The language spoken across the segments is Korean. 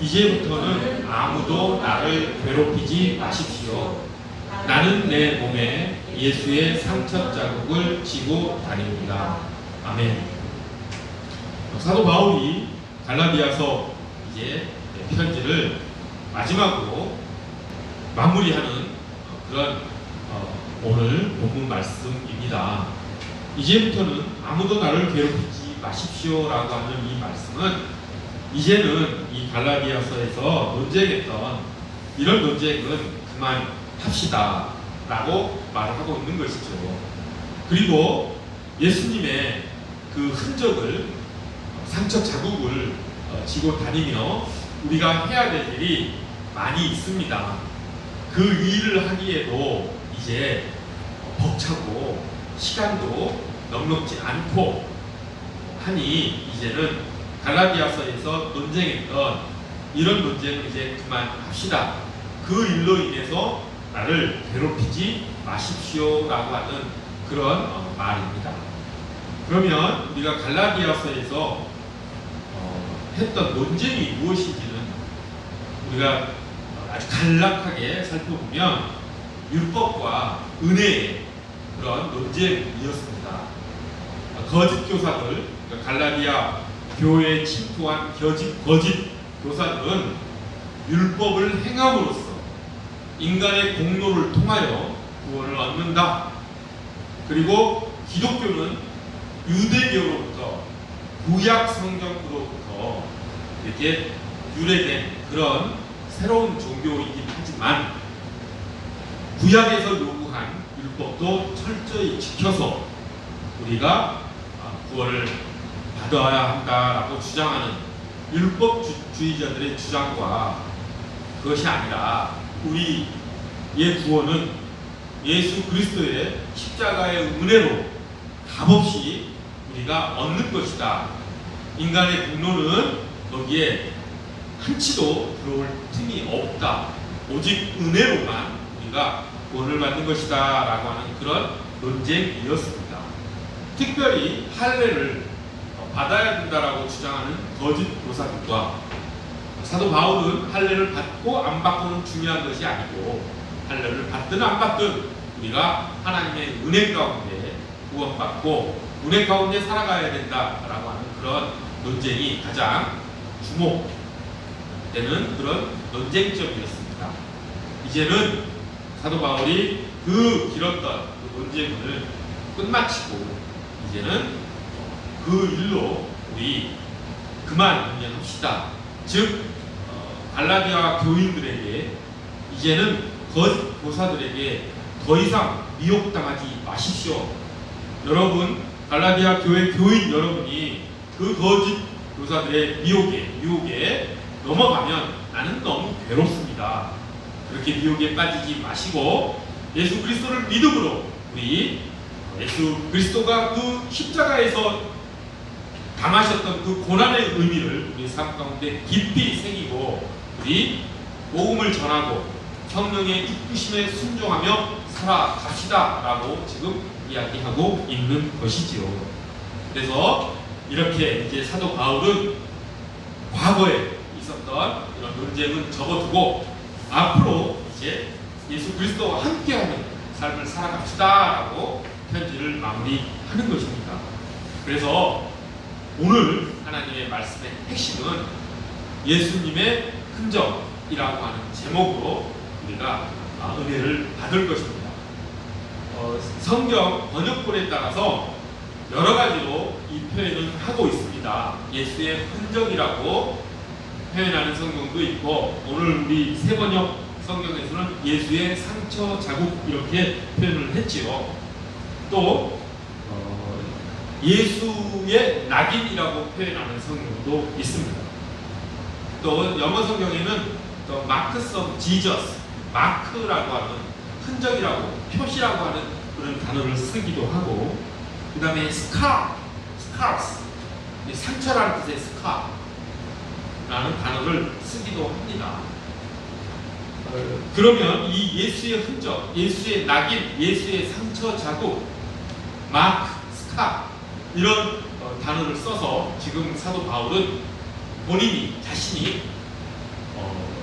이제부터는 아무도 나를 괴롭히지 마십시오. 나는 내 몸에 예수의 상처 자국을 지고 다닙니다. 아멘. 사도 바울이 갈라디아서 이제 편지를 마지막으로 마무리하는 그런 오늘 본문 말씀입니다. 이제부터는 아무도 나를 괴롭히지 마십시오라고 하는 이 말씀은 이제는 이 갈라디아서에서 논쟁했던 이런 논쟁은 그만합시다 라고 말을 하고 있는 것이죠. 그리고 예수님의 그 흔적을, 상처 자국을 지고 다니며 우리가 해야 될 일이 많이 있습니다. 그 일을 하기에도 이제 벅차고 시간도 넉넉지 않고 하니 이제는 갈라디아서에서 논쟁했던 이런 논쟁을 이제 그만합시다. 그 일로 인해서 나를 괴롭히지 마십시오라고 하는 그런 말입니다. 그러면 우리가 갈라디아서에서 했던 논쟁이 무엇인지는 우리가 아주 간략하게 살펴보면 율법과 은혜의 그런 논쟁이었습니다. 거짓 교사들, 갈라디아 교회에 침투한 거짓 교사들은 율법을 행함으로써 인간의 공로를 통하여 구원을 얻는다. 그리고 기독교는 유대교로부터 구약 성경으로부터 이렇게 유래된 그런 새로운 종교이긴 하지만 구약에서 요구한 율법도 철저히 지켜서 우리가 구원을 받아야 한다라고 주장하는 율법주의자들의 주장과 그것이 아니라 우리의 구원은 예수 그리스도의 십자가의 은혜로 값없이 우리가 얻는 것이다. 인간의 공로는 여기에 한치도 들어올 틈이 없다. 오직 은혜로만 우리가 구원을 받는 것이다 라고 하는 그런 논쟁이었습니다. 특별히 할례를 받아야 된다라고 주장하는 거짓 교사들과 사도 바울은 할례를 받고 안 받고는 중요한 것이 아니고 할례를 받든 안 받든 우리가 하나님의 은혜 가운데 구원받고 은혜 가운데 살아가야 된다라고 하는 그런 논쟁이 가장 주목되는 그런 논쟁점이었습니다. 이제는 사도 바울이 그 길었던 그 논쟁을 끝마치고 이제는 그 일로 우리 그만 운영합시다. 즉 갈라디아 교인들에게 이제는 거짓 교사들에게 더 이상 미혹당하지 마십시오. 여러분 갈라디아 교회 교인 여러분이 그 거짓 교사들의 유혹에 넘어가면 나는 너무 괴롭습니다. 그렇게 미혹에 빠지지 마시고 예수 그리스도를 믿음으로 우리 예수 그리스도가 그 십자가에서 당하셨던 그 고난의 의미를 우리 삶 가운데 깊이 새기고 우리 복음을 전하고 성령의 이끄심에 순종하며 살아갑시다 라고 지금 이야기하고 있는 것이지요. 그래서 이렇게 이제 사도 바울은 과거에 있었던 이런 논쟁은 접어두고 앞으로 이제 예수 그리스도와 함께하는 삶을 살아갑시다 라고 편지를 마무리하는 것입니다. 그래서 오늘 하나님의 말씀의 핵심은 예수님의 흔적이라고 하는 제목으로 우리가 은혜를 받을 것입니다. 성경 번역본에 따라서 여러 가지로 이 표현을 하고 있습니다. 예수의 흔적이라고 표현하는 성경도 있고 오늘 우리 새번역 성경에서는 예수의 상처 자국 이렇게 표현을 했지요. 또 예수의 낙인이라고 표현하는 성경도 있습니다. 또 영어 성경에는 또 마크스 오브 지저스, 마크라고 하는 흔적이라고 표시라고 하는 그런 단어를 쓰기도 하고 그 다음에 스카스, 상처라는 뜻의 스카라는 단어를 쓰기도 합니다. 그러면 이 예수의 흔적, 예수의 낙인, 예수의 상처 자국, 마크, 스카 이런 단어를 써서 지금 사도 바울은 본인이 자신이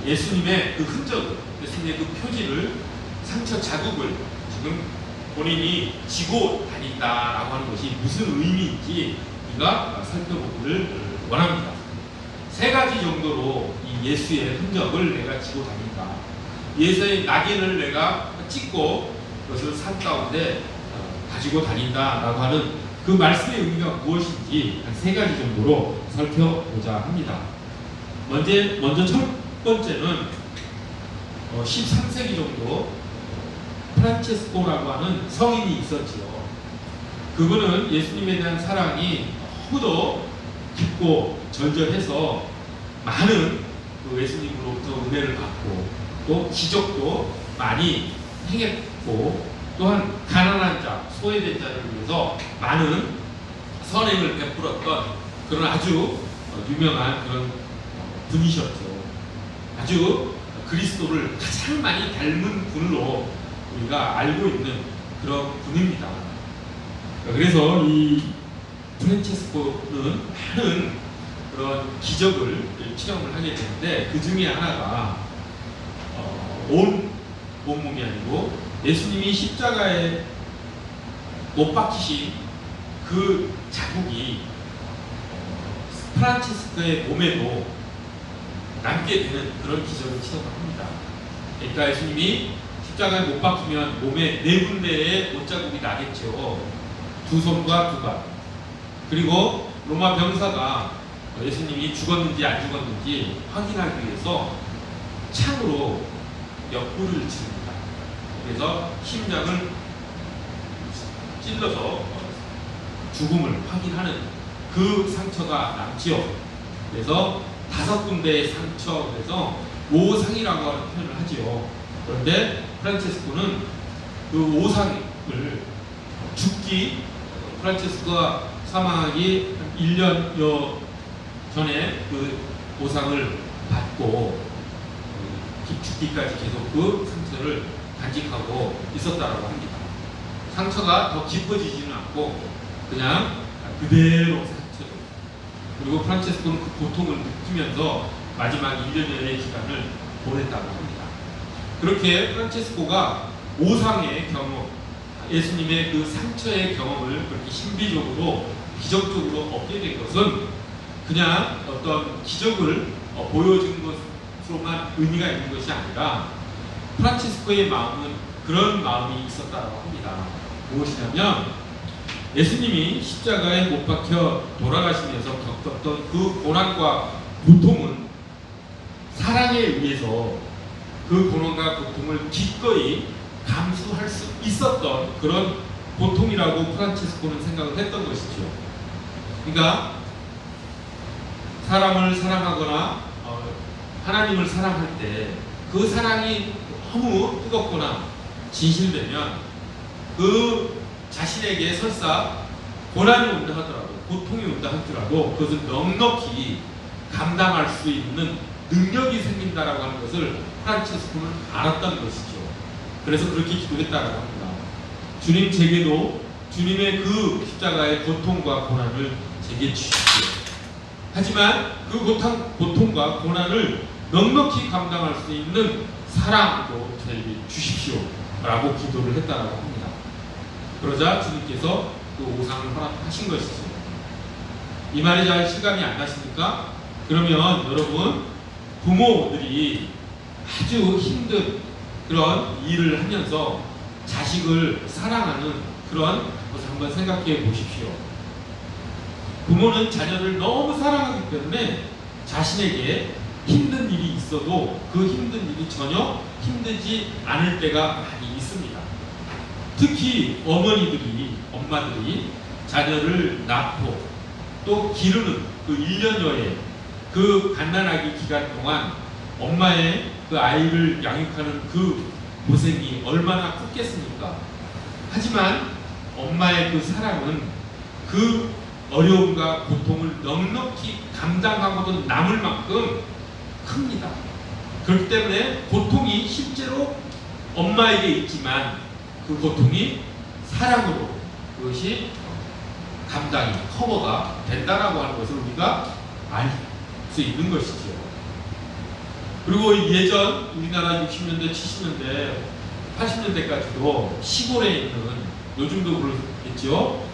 예수님의 그 흔적을, 예수님의 그 표지를, 상처 자국을 지금 본인이 지고 다닌다라고 하는 것이 무슨 의미인지 우리가 살펴보기를 원합니다. 세 가지 정도로 이 예수의 흔적을 내가 지고 다닌다. 예수의 낙인을 내가 찍고 그것을 산 가운데 가지고 다닌다라고 하는 그 말씀의 의미가 무엇인지 한 세 가지 정도로 살펴보자 합니다. 먼저 첫 번째는 13세기 정도 프란체스코라고 하는 성인이 있었지요. 그분은 예수님에 대한 사랑이 너무도 깊고 절절해서 많은 그 예수님으로부터 은혜를 받고 또 기적도 많이 행했고 또한 가난한 자, 소외된 자를 위해서 많은 선행을 베풀었던 그런 아주 유명한 그런 분이셨죠. 아주 그리스도를 가장 많이 닮은 분으로 우리가 알고 있는 그런 분입니다. 그래서 이 프란체스코는 많은 그런 기적을 체험을 하게 되는데 그 중에 하나가 온 몸이 아니고 예수님이 십자가에 못 박히신 그 자국이 프란체스코의 몸에도 남게 되는 그런 기적을 체험합니다. 그러니까 예수님이 십자가에 못 박히면 몸에 네 군데에 옷자국이 나겠죠. 두 손과 두 발. 그리고 로마 병사가 예수님이 죽었는지 안 죽었는지 확인하기 위해서 창으로 옆구리를 칩니다. 그래서 심장을 찔러서 죽음을 확인하는 그 상처가 남지요. 그래서 5군데의 상처, 그래서 오상이라고 하는 표현을 하지요. 그런데 프란체스코는 그 오상을 죽기, 프란체스코가 사망하기 1년여 전에 그 오상을 받고 죽기까지 계속 그 상처를 간직하고 있었다라고 합니다. 상처가 더 깊어지지는 않고 그냥 그대로 상처죠. 그리고 프란체스코는 그 고통을 느끼면서 마지막 1년여의 기간을 보냈다고 합니다. 그렇게 프란체스코가 오상의 경험, 예수님의 그 상처의 경험을 그렇게 신비적으로 기적적으로 얻게 된 것은 그냥 어떤 기적을 보여준 것으로만 의미가 있는 것이 아니라 프란체스코의 마음은 그런 마음이 있었다고 합니다. 무엇이냐면 예수님이 십자가에 못 박혀 돌아가시면서 겪었던 그 고난과 고통은 사랑에 의해서 그 고난과 고통을 기꺼이 감수할 수 있었던 그런 고통이라고 프란체스코는 생각을 했던 것이죠. 그러니까 사람을 사랑하거나 하나님을 사랑할 때 그 사랑이 너무 뜨겁거나 진실되면 그 자신에게 설사 고난이 온다 하더라도 고통이 온다 하더라도 그것을 넉넉히 감당할 수 있는 능력이 생긴다라고 하는 것을 프란체스코는 알았던 것이죠. 그래서 그렇게 기도했다라고 합니다. 주님, 제게도 주님의 그 십자가의 고통과 고난을 제게 주십시오. 하지만 그 고통과 고난을 넉넉히 감당할 수 있는 사랑도 저에게 주십시오 라고 기도를 했다라고 합니다. 그러자 주님께서 그 오상을 허락하신 것이죠. 이 말이 잘 실감이 안 나십니까? 그러면 여러분, 부모들이 아주 힘든 그런 일을 하면서 자식을 사랑하는 그런 것을 한번 생각해 보십시오. 부모는 자녀를 너무 사랑하기 때문에 자신에게 힘든 일이 있어도 그 힘든 일이 전혀 힘들지 않을 때가 많이 있습니다. 특히 엄마들이 자녀를 낳고 또 기르는 그 1년여의 그 갓난아기 기간 동안 엄마의 그 아이를 양육하는 그 고생이 얼마나 컸겠습니까? 하지만 엄마의 그 사랑은 그 어려움과 고통을 넉넉히 감당하고도 남을 만큼 큽니다. 그렇기 때문에 고통이 실제로 엄마에게 있지만 그 고통이 사랑으로 그것이 감당이 커버가 된다라고 하는 것을 우리가 알 수 있는 것이죠. 그리고 예전 우리나라 60년대, 70년대, 80년대까지도 시골에 있는, 요즘도 그렇겠죠,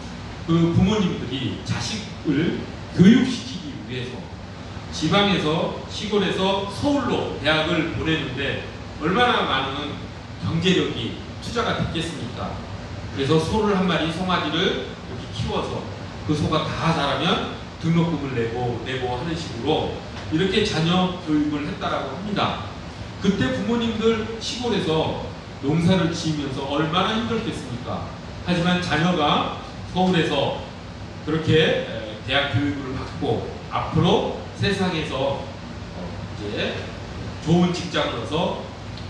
그 부모님들이 자식을 교육시키기 위해서 지방에서, 시골에서 서울로 대학을 보내는데 얼마나 많은 경제력이 투자가 됐겠습니까? 그래서 소를 한 마리, 송아지를 이렇게 키워서 그 소가 다 자라면 등록금을 내고 하는 식으로 이렇게 자녀 교육을 했다라고 합니다. 그때 부모님들 시골에서 농사를 지으면서 얼마나 힘들겠습니까? 하지만 자녀가 서울에서 그렇게 대학 교육을 받고 앞으로 세상에서 이제 좋은 직장으로서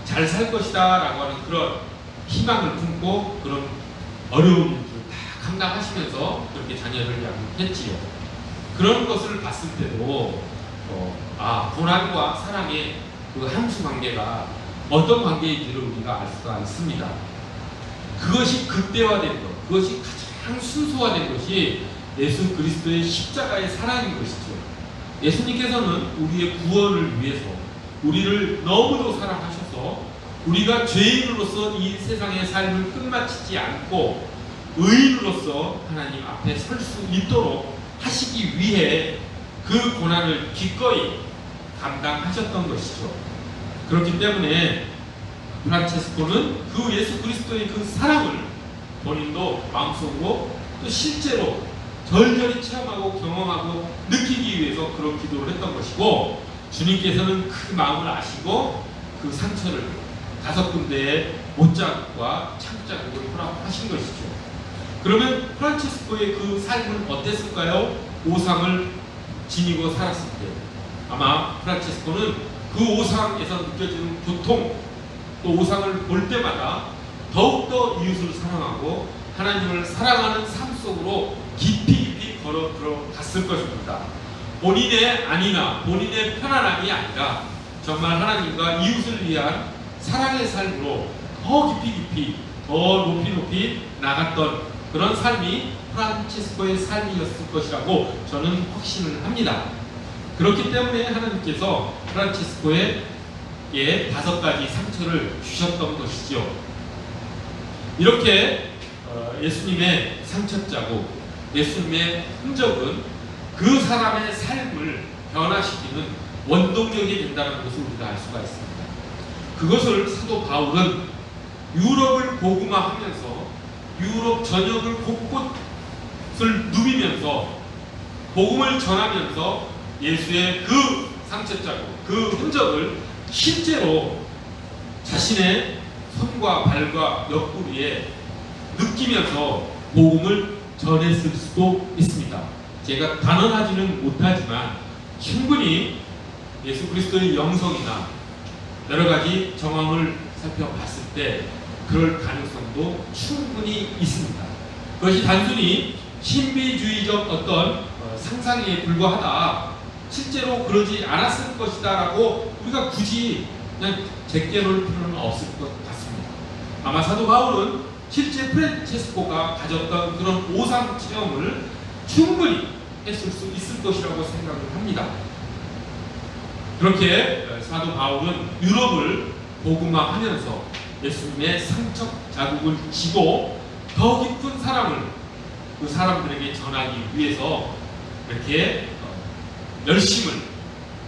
잘 살 것이다 라고 하는 그런 희망을 품고 그런 어려운 일을 다 감당하시면서 그렇게 자녀를 양육했지요. 그런 것을 봤을 때도 고난과 사랑의 그 함수 관계가 어떤 관계인지를 우리가 알 수가 있습니다. 그것이 극대화된 것, 그것이 가장 순수화된 것이 예수 그리스도의 십자가의 사랑인 것이죠. 예수님께서는 우리의 구원을 위해서 우리를 너무도 사랑하셔서 우리가 죄인으로서 이 세상의 삶을 끝마치지 않고 의인으로서 하나님 앞에 설 수 있도록 하시기 위해 그 고난을 기꺼이 감당하셨던 것이죠. 그렇기 때문에 프란체스코는 그 예수 그리스도의 그 사랑을 본인도 마음속으로 또 실제로 절절히 체험하고 경험하고 느끼기 위해서 그런 기도를 했던 것이고, 주님께서는 그 마음을 아시고 그 상처를 5군데의 못자국과 창자국을 허락하신 것이죠. 그러면 프란체스코의 그 삶은 어땠을까요? 오상을 지니고 살았을 때 아마 프란체스코는 그 오상에서 느껴지는 고통, 또 오상을 볼 때마다 더욱더 이웃을 사랑하고 하나님을 사랑하는 삶 속으로 깊이 걸어 들어갔을 것입니다. 본인의 안위나 본인의 편안함이 아니라 정말 하나님과 이웃을 위한 사랑의 삶으로 더 깊이 더 높이 나갔던 그런 삶이 프란체스코의 삶이었을 것이라고 저는 확신을 합니다. 그렇기 때문에 하나님께서 프란체스코에게 5가지 상처를 주셨던 것이죠. 이렇게 예수님의 상처자국, 예수님의 흔적은 그 사람의 삶을 변화시키는 원동력이 된다는 것을 우리가 알 수가 있습니다. 그것을 사도 바울은 유럽을 복음화하면서 유럽 전역을 곳곳을 누비면서 복음을 전하면서 예수의 그 상처자국, 그 흔적을 실제로 자신의 손과 발과 옆구리에 느끼면서 복음을 전했을 수도 있습니다. 제가 단언하지는 못하지만 충분히 예수 그리스도의 영성이나 여러 가지 정황을 살펴봤을 때 그럴 가능성도 충분히 있습니다. 그것이 단순히 신비주의적 어떤 상상에 불과하다, 실제로 그러지 않았을 것이다 라고 우리가 굳이 그냥 제껴놓을 필요는 없을 것 같습니다. 아마 사도 바울은 실제 프란체스코가 가졌던 그런 오상 체험을 충분히 했을 수 있을 것이라고 생각을 합니다. 그렇게 사도 바울은 유럽을 복음화하면서 예수님의 상처 자국을 지고 더 깊은 사랑을 그 사람들에게 전하기 위해서 이렇게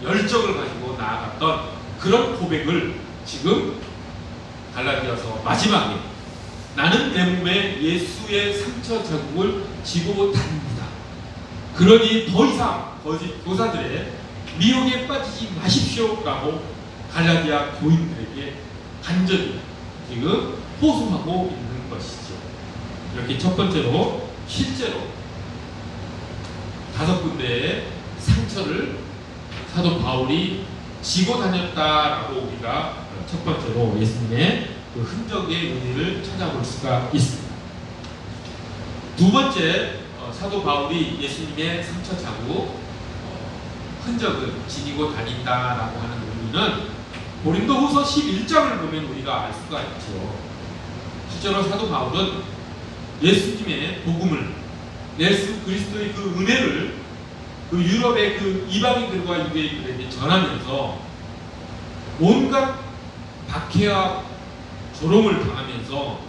열정을 가지고 나아갔던 그런 고백을 지금 갈라디아서 마지막에 나는 내 몸에 예수의 상처 자국을 지고 다닙니다. 그러니 더 이상 거짓 교사들의 미혹에 빠지지 마십시오라고 갈라디아 교인들에게 간절히 지금 호소하고 있는 것이죠. 이렇게 첫 번째로 실제로 5군데의 상처를 사도 바울이 지고 다녔다라고 우리가 첫 번째로 예수님의 그 흔적의 의미를 찾아볼 수가 있습니다. 두 번째, 사도 바울이 예수님의 상처 자국, 흔적을 지니고 다닌다라고 하는 의미는 고린도후서 11장을 보면 우리가 알 수가 있죠. 실제로 사도 바울은 예수님의 복음을, 예수 그리스도의 그 은혜를 그 유럽의 그 이방인들과 유대인들에게 전하면서 온갖 박해와 조롱을 당하면서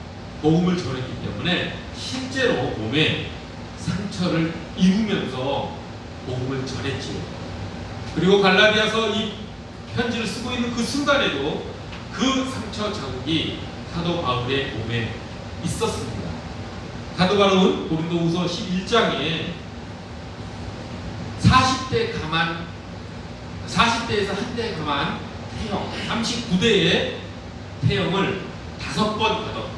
복음을 전했기 때문에 실제로 몸에 상처를 입으면서 복음을 전했지요. 그리고 갈라디아서 이 편지를 쓰고 있는 그 순간에도 그 상처 자국이 사도 바울의 몸에 있었습니다. 사도 바울은 고린도후서 11장에 40대에서 한 대 감한 태형, 39대의 태형을 5번 받았고,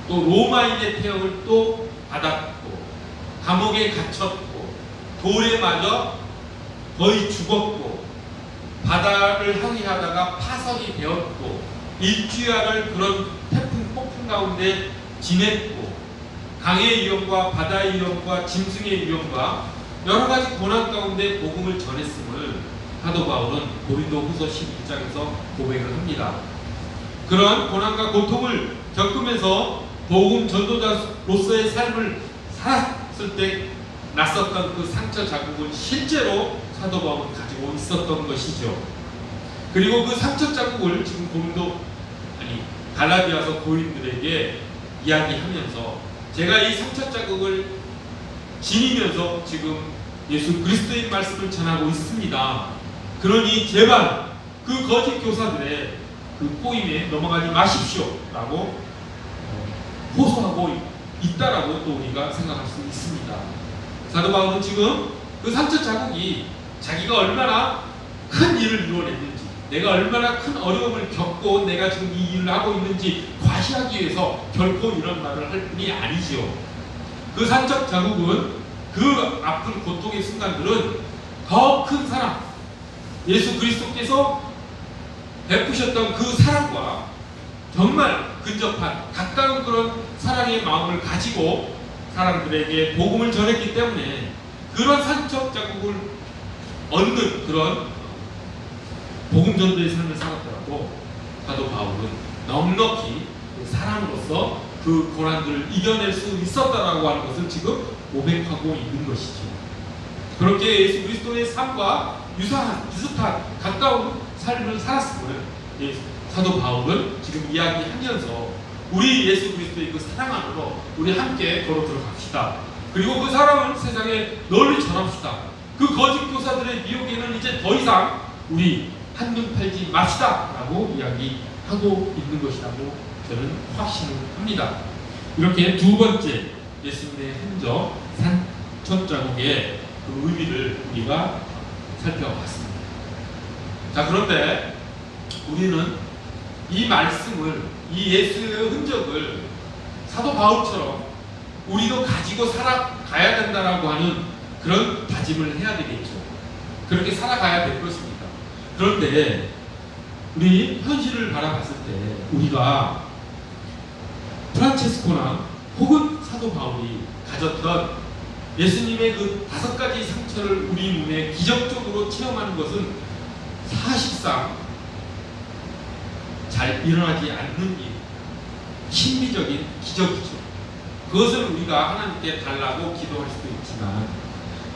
또 로마인의 태형을 또 받았고, 감옥에 갇혔고, 돌에 맞아 거의 죽었고, 바다를 항해하다가 파선이 되었고, 일주일을 그런 태풍 폭풍 가운데 지냈고, 강의 위험과 바다의 위험과 짐승의 위험과 여러 가지 고난 가운데 복음을 전했음을 사도 바울은 고린도후서 11장에서 고백을 합니다. 그러한 고난과 고통을 겪으면서 복음 전도자로서의 삶을 살았을 때 났었던 그 상처 자국을 실제로 사도 바울은 가지고 있었던 것이죠. 그리고 그 상처 자국을 지금 갈라디아서 고린들에게 이야기하면서 제가 이 상처 자국을 지니면서 지금 예수 그리스도의 말씀을 전하고 있습니다. 그러니 제발 그 거짓 교사들의 그 꼬임에 넘어가지 마십시오 라고 호소하고 있다라고 또 우리가 생각할 수 있습니다. 사도 바울은 지금 그 상처 자국이 자기가 얼마나 큰 일을 이루어냈는지, 내가 얼마나 큰 어려움을 겪고 내가 지금 이 일을 하고 있는지 과시하기 위해서 결코 이런 말을 할 뿐이 아니지요. 그 상처 자국은, 그 아픈 고통의 순간들은 더 큰 사랑, 예수 그리스도께서 베푸셨던 그 사랑과 정말 근접한 가까운 그런 사랑의 마음을 가지고 사람들에게 복음을 전했기 때문에 그런 상처 자국을 얻는 그런 복음 전도의 삶을 살았더라도 사도 바울은 넉넉히 사랑으로서 그 고난들을 이겨낼 수 있었다라고 하는 것을 지금 고백하고 있는 것이죠. 그렇게 예수 그리스도의 삶과 비슷한 가까운 삶을 살았음을 사도 바울은 지금 이야기하면서 우리 예수 그리스도의 그 사랑 안으로 우리 함께 걸어 들어갑시다. 그리고 그 사랑을 세상에 널리 전합시다. 그 거짓 교사들의 미혹에는 이제 더 이상 우리 한눈 팔지 맙시다 라고 이야기하고 있는 것이라고 저는 확신을 합니다. 이렇게 두 번째 예수님의 흔적, 상처 자국의 그 의미를 우리가 살펴봤습니다. 자, 그런데 우리는 이 말씀을, 이 예수의 흔적을 사도 바울처럼 우리도 가지고 살아가야 된다라고 하는 그런 다짐을 해야 되겠죠. 그렇게 살아가야 될 것입니다. 그런데 우리 현실을 바라봤을 때 우리가 프란체스코나 혹은 사도 바울이 가졌던 예수님의 그 5가지 상처를 우리 몸에 기적적으로 체험하는 것은 사실상 잘 일어나지 않는 일, 신비적인 기적이죠. 그것을 우리가 하나님께 달라고 기도할 수도 있지만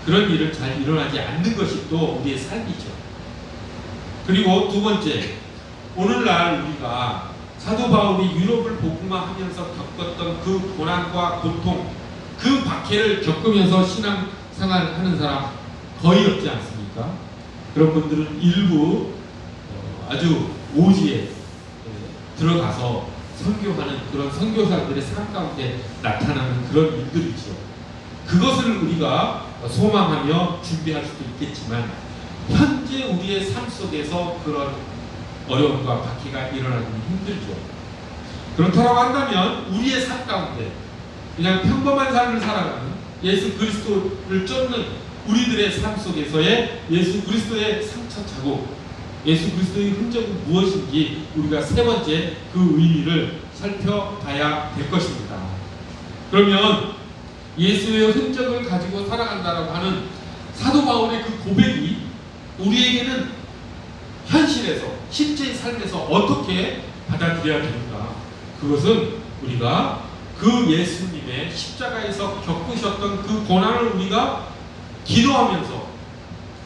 그런 일은 잘 일어나지 않는 것이 또 우리의 삶이죠. 그리고 두 번째, 오늘날 우리가 사도 바울이 유럽을 복음화하면서 겪었던 그 고난과 고통, 그 박해를 겪으면서 신앙생활을 하는 사람 거의 없지 않습니까? 그런 분들은 일부 아주 오지에 들어가서 선교하는 그런 선교사들의 삶 가운데 나타나는 그런 일들이죠. 그것을 우리가 소망하며 준비할 수도 있겠지만 현재 우리의 삶 속에서 그런 어려움과 박해가 일어나기 힘들죠. 그렇다고 한다면 우리의 삶 가운데 그냥 평범한 삶을 살아가는 예수 그리스도를 쫓는 우리들의 삶 속에서의 예수 그리스도의 상처 자국, 예수 그리스도의 흔적은 무엇인지 우리가 세 번째 그 의미를 살펴봐야 될 것입니다. 그러면 예수의 흔적을 가지고 살아간다라고 하는 사도 바울의 그 고백이 우리에게는 현실에서, 실제의 삶에서 어떻게 받아들여야 되는가? 그것은 우리가 그 예수님의 십자가에서 겪으셨던 그 고난을 우리가 기도하면서,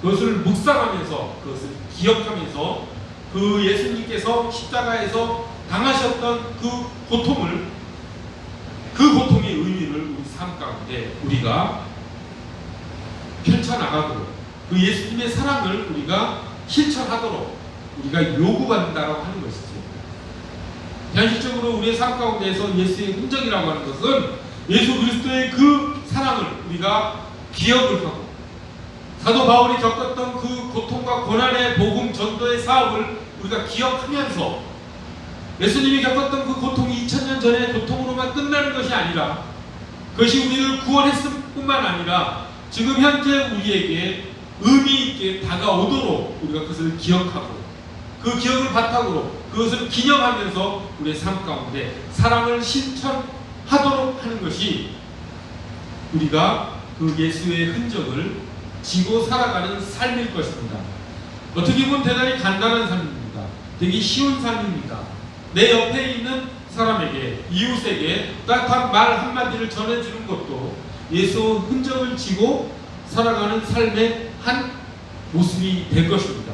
그것을 묵상하면서, 그것을 기억하면서 그 예수님께서 십자가에서 당하셨던 그 고통을, 그 고통의 의미를 우리 삶 가운데 우리가 펼쳐나가도록, 그 예수님의 사랑을 우리가 실천하도록 우리가 요구받는다라고 하는 것이죠. 현실적으로 우리의 삶 가운데에서 예수의 흔적이라고 하는 것은 예수 그리스도의 그 사랑을 우리가 기억을 하고, 사도 바울이 겪었던 그 고통과 고난의 복음 전도의 사업을 우리가 기억하면서, 예수님이 겪었던 그 고통이 2000년 전의 고통으로만 끝나는 것이 아니라, 그것이 우리를 구원했을 뿐만 아니라 지금 현재 우리에게 의미 있게 다가오도록 우리가 그것을 기억하고, 그 기억을 바탕으로 그것을 기념하면서 우리의 삶 가운데 사랑을 실천하도록 하는 것이 우리가 그 예수의 흔적을 지고 살아가는 삶일 것입니다. 어떻게 보면 대단히 간단한 삶입니다. 되게 쉬운 삶입니다. 내 옆에 있는 사람에게, 이웃에게 따뜻한 말 한마디를 전해주는 것도 예수 흔적을 지고 살아가는 삶의 한 모습이 될 것입니다.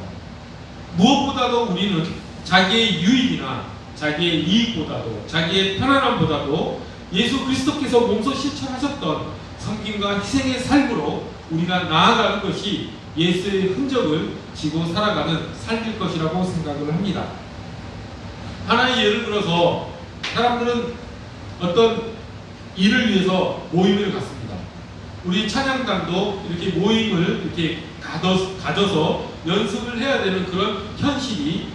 무엇보다도 우리는 자기의 유익이나 자기의 이익보다도, 자기의 편안함보다도 예수 그리스도께서 몸소 실천하셨던 섬김과 희생의 삶으로 우리가 나아가는 것이 예수의 흔적을 지고 살아가는 삶일 것이라고 생각을 합니다. 하나의 예를 들어서 사람들은 어떤 일을 위해서 모임을 갖습니다. 우리 찬양단도 이렇게 모임을 이렇게 가져서 연습을 해야 되는 그런 현실이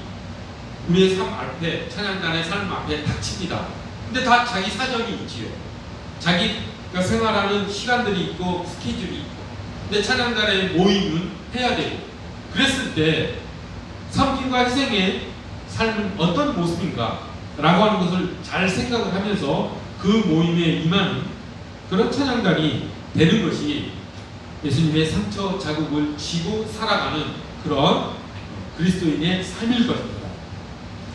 우리의 삶 앞에, 찬양단의 삶 앞에 닥칩니다. 근데 다 자기 사정이 있지요. 자기가 생활하는 시간들이 있고 스케줄이 있고, 근데 찬양단의 모임은 해야 되고, 그랬을 때 섬김과 희생의 삶은 어떤 모습인가 라고 하는 것을 잘 생각을 하면서 그 모임에 임하는 그런 찬양단이 되는 것이 예수님의 상처 자국을 지고 살아가는 그런 그리스도인의 삶일 것입니다.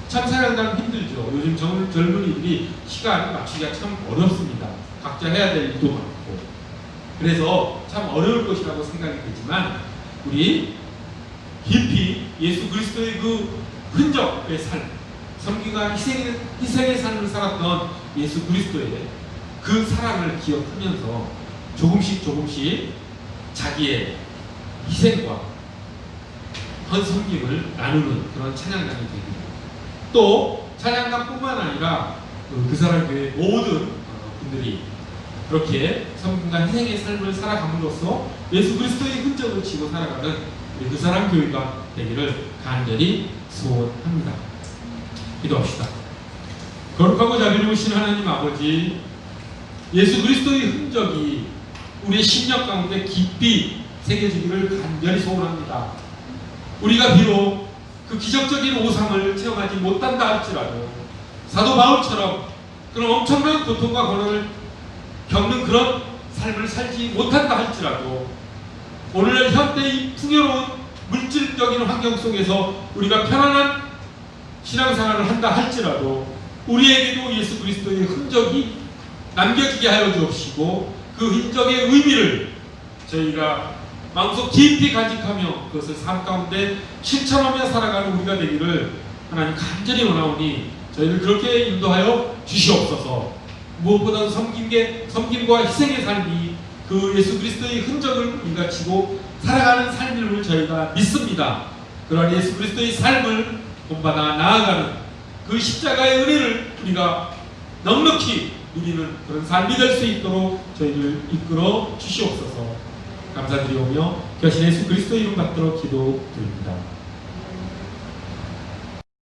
참 찬양단 힘들죠. 요즘 젊은이들이 시간 맞추기가 참 어렵습니다. 각자 해야 될 일도 많고, 그래서 참 어려울 것이라고 생각이 되지만, 우리 깊이 예수 그리스도의 그 흔적의 삶, 섬김과 희생의 삶을 살았던 예수 그리스도의 그 사랑을 기억하면서 조금씩 자기의 희생과 헌섬김을 나누는 그런 찬양단이 됩니다. 또 찬양단뿐만 아니라 그 사랑 교회 모든 분들이 그렇게 섬김과 희생의 삶을 살아감으로써 예수 그리스도의 흔적을 지고 살아가는 그 사랑 교회가 되기를 간절히 소원합니다. 기도합시다. 거룩하고 자비로우신 하나님 아버지, 예수 그리스도의 흔적이 우리의 심령 가운데 깊이 새겨지기를 간절히 소원합니다. 우리가 비록 그 기적적인 오상을 체험하지 못한다 할지라도, 사도 바울처럼 그런 엄청난 고통과 고난을 겪는 그런 삶을 살지 못한다 할지라도, 오늘날 현대의 풍요로운 물질적인 환경 속에서 우리가 편안한 신앙생활을 한다 할지라도 우리에게도 예수 그리스도의 흔적이 남겨지게 하여 주옵시고, 그 흔적의 의미를 저희가 마음속 깊이 간직하며 그것을 삶 가운데 실천하며 살아가는 우리가 되기를 하나님 간절히 원하오니 저희를 그렇게 인도하여 주시옵소서. 무엇보다도 섬김과 희생의 삶이 그 예수 그리스도의 흔적을 우리가 지고 살아가는 삶임을 저희가 믿습니다. 그러한 예수 그리스도의 삶을 본받아 나아가는 그 십자가의 은혜를 우리가 넉넉히 누리는 그런 삶이 될 수 있도록 저희를 이끌어 주시옵소서. 감사드리오며 교신 예수 그리스도 이름 받들어 기도드립니다.